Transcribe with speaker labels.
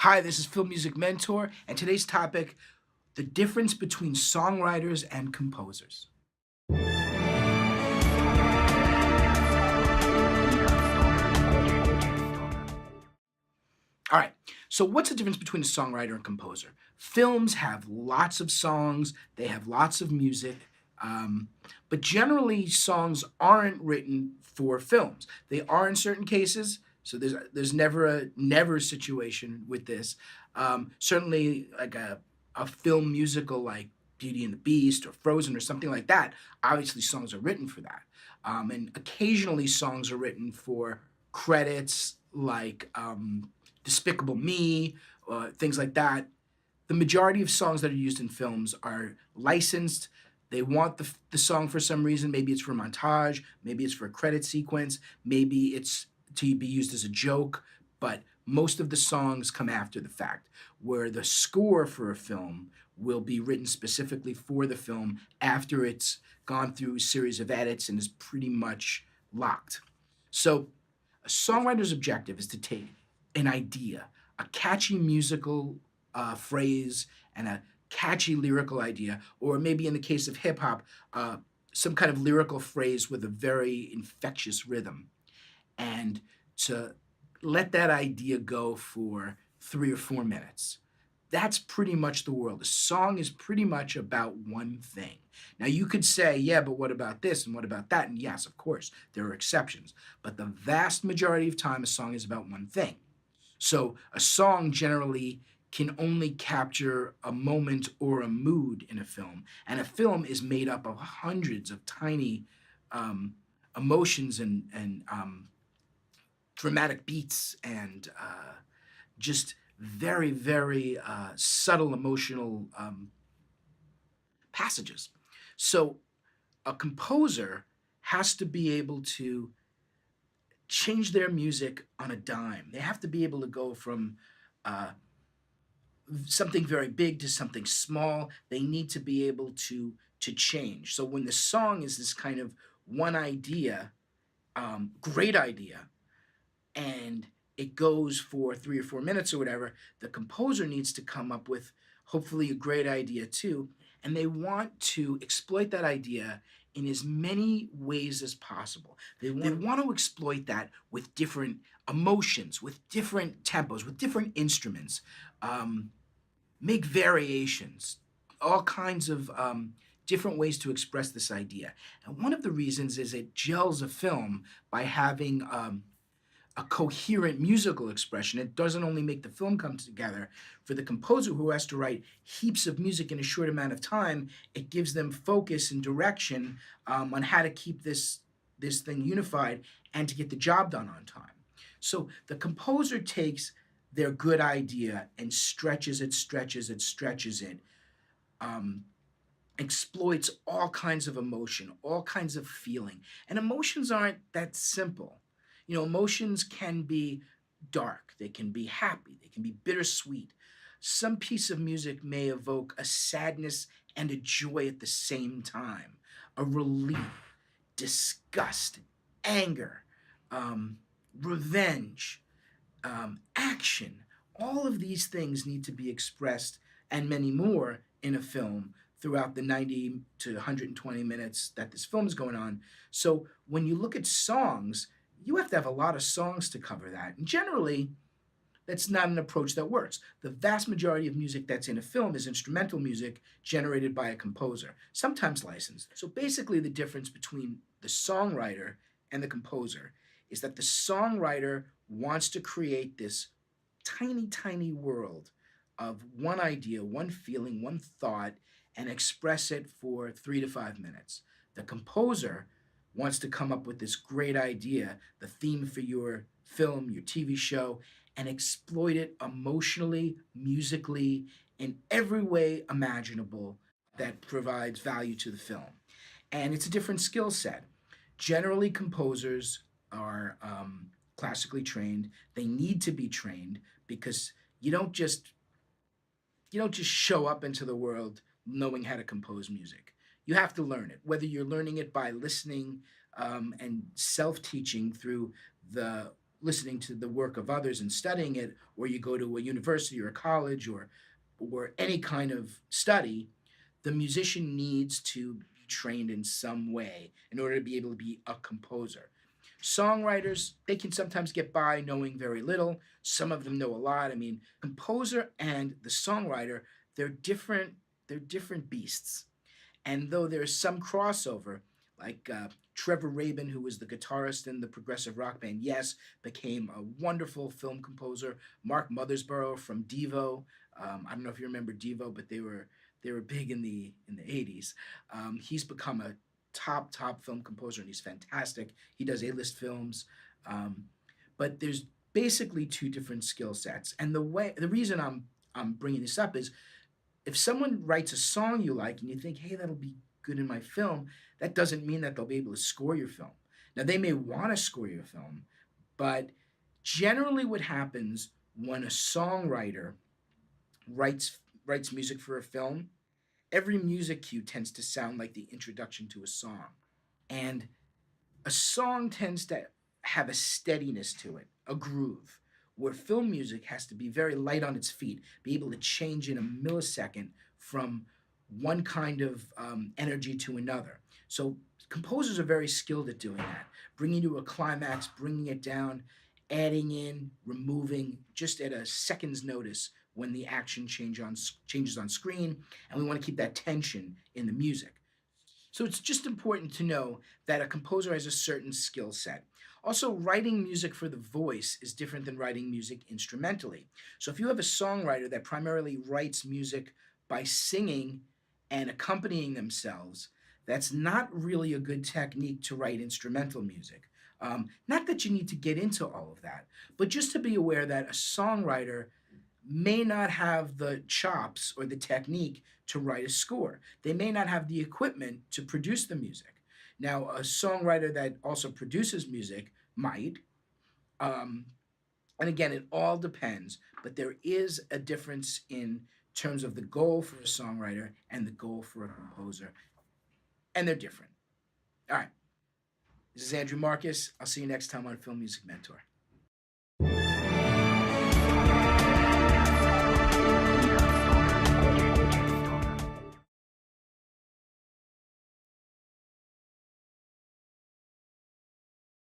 Speaker 1: Hi, this is Film Music Mentor, and today's topic, the difference between songwriters and composers. All right, so what's the difference between a songwriter and composer? Films have lots of songs, they have lots of music, um, but generally songs aren't written for films. They are in certain cases, so there's never situation with this. Certainly, like a film musical like Beauty and the Beast or Frozen or something like that. Obviously, songs are written for that, and occasionally songs are written for credits like Despicable Me, things like that. The majority of songs that are used in films are licensed. They want the song for some reason. Maybe it's for montage, maybe it's for a credit sequence, maybe it's to be used as a joke, but most of the songs come after the fact, where the score for a film will be written specifically for the film after it's gone through a series of edits and is pretty much locked. So, a songwriter's objective is to take an idea, a catchy musical phrase, and a catchy lyrical idea, or maybe in the case of hip hop, some kind of lyrical phrase with a very infectious rhythm, and to let that idea go for 3 or 4 minutes. That's pretty much the world. A song is pretty much about one thing. Now, you could say, yeah, but what about this and what about that? And yes, of course, there are exceptions. But the vast majority of time, a song is about one thing. So a song generally can only capture a moment or a mood in a film. And a film is made up of hundreds of tiny um, emotions and dramatic beats and just very subtle emotional passages. So a composer has to be able to change their music on a dime. They have to be able to go from uh, something very big to something small. They need to be able to change. So when the song is this kind of one idea, great idea, and it goes for 3 or 4 minutes or whatever, the composer needs to come up with hopefully a great idea too. And they want to exploit that idea in as many ways as possible. They want to exploit that with different emotions, with different tempos, with different instruments, um, make variations, all kinds of different ways to express this idea. And one of the reasons is it gels a film by having a coherent musical expression. It doesn't only make the film come together. For the composer who has to write heaps of music in a short amount of time, it gives them focus and direction on how to keep this thing unified and to get the job done on time. So the composer takes their good idea and stretches it, um, exploits all kinds of emotion, all kinds of feeling. And emotions aren't that simple. Emotions can be dark, they can be happy, they can be bittersweet. Some piece of music may evoke a sadness and a joy at the same time, a relief, disgust, anger, um, revenge, action. All of these things need to be expressed, and many more, in a film throughout the 90 to 120 minutes that this film is going on. So when you look at songs, you have to have a lot of songs to cover that. And generally, that's not an approach that works. The vast majority of music that's in a film is instrumental music generated by a composer, sometimes licensed. So basically, the difference between the songwriter and the composer is that the songwriter wants to create this tiny world of one idea, one feeling, one thought, and express it for 3 to 5 minutes. The composer wants to come up with this great idea, the theme for your film, your TV show, and exploit it emotionally, musically, in every way imaginable that provides value to the film. And it's a different skill set. Generally, composers are classically trained. They need to be trained because you don't just you don't just show up into the world knowing how to compose music. You have to learn it, whether you're learning it by listening and self teaching through the listening to the work of others and studying it, or you go to a university or a college or any kind of study, the musician needs to be trained in some way in order to be able to be a composer. Songwriters, they can sometimes get by knowing very little. Some of them know a lot. I mean, composer and the songwriter, they're different, they're different beasts. And though there's some crossover, like Trevor Rabin, who was the guitarist in the progressive rock band Yes, became a wonderful film composer. Mark Mothersbaugh from Devo. I don't know if you remember Devo, but they were big in the 80s. He's become a top film composer, and he's fantastic. He does A-list films, um, but there's basically two different skill sets. And the reason I'm bringing this up is if someone writes a song you like and you think, hey, that'll be good in my film, that doesn't mean that they'll be able to score your film. Now, they may want to score your film, but generally, what happens when a songwriter writes music for a film, every music cue tends to sound like the introduction to a song. And a song tends to have a steadiness to it, a groove, where film music has to be very light on its feet, be able to change in a millisecond from one kind of energy to another. So composers are very skilled at doing that, bringing you to a climax, bringing it down, adding in, removing, just at a second's notice when the action changes on screen, and we want to keep that tension in the music. So it's just important to know that a composer has a certain skill set. Also, writing music for the voice is different than writing music instrumentally. So if you have a songwriter that primarily writes music by singing and accompanying themselves, that's not really a good technique to write instrumental music. Not that you need to get into all of that, but just to be aware that a songwriter may not have the chops or the technique to write a score. They may not have the equipment to produce the music. Now, a songwriter that also produces music might. Um, and again, it all depends, but there is a difference in terms of the goal for a songwriter and the goal for a composer, and they're different. All right, this is Andrew Markus. I'll see you next time on Film Music Mentor.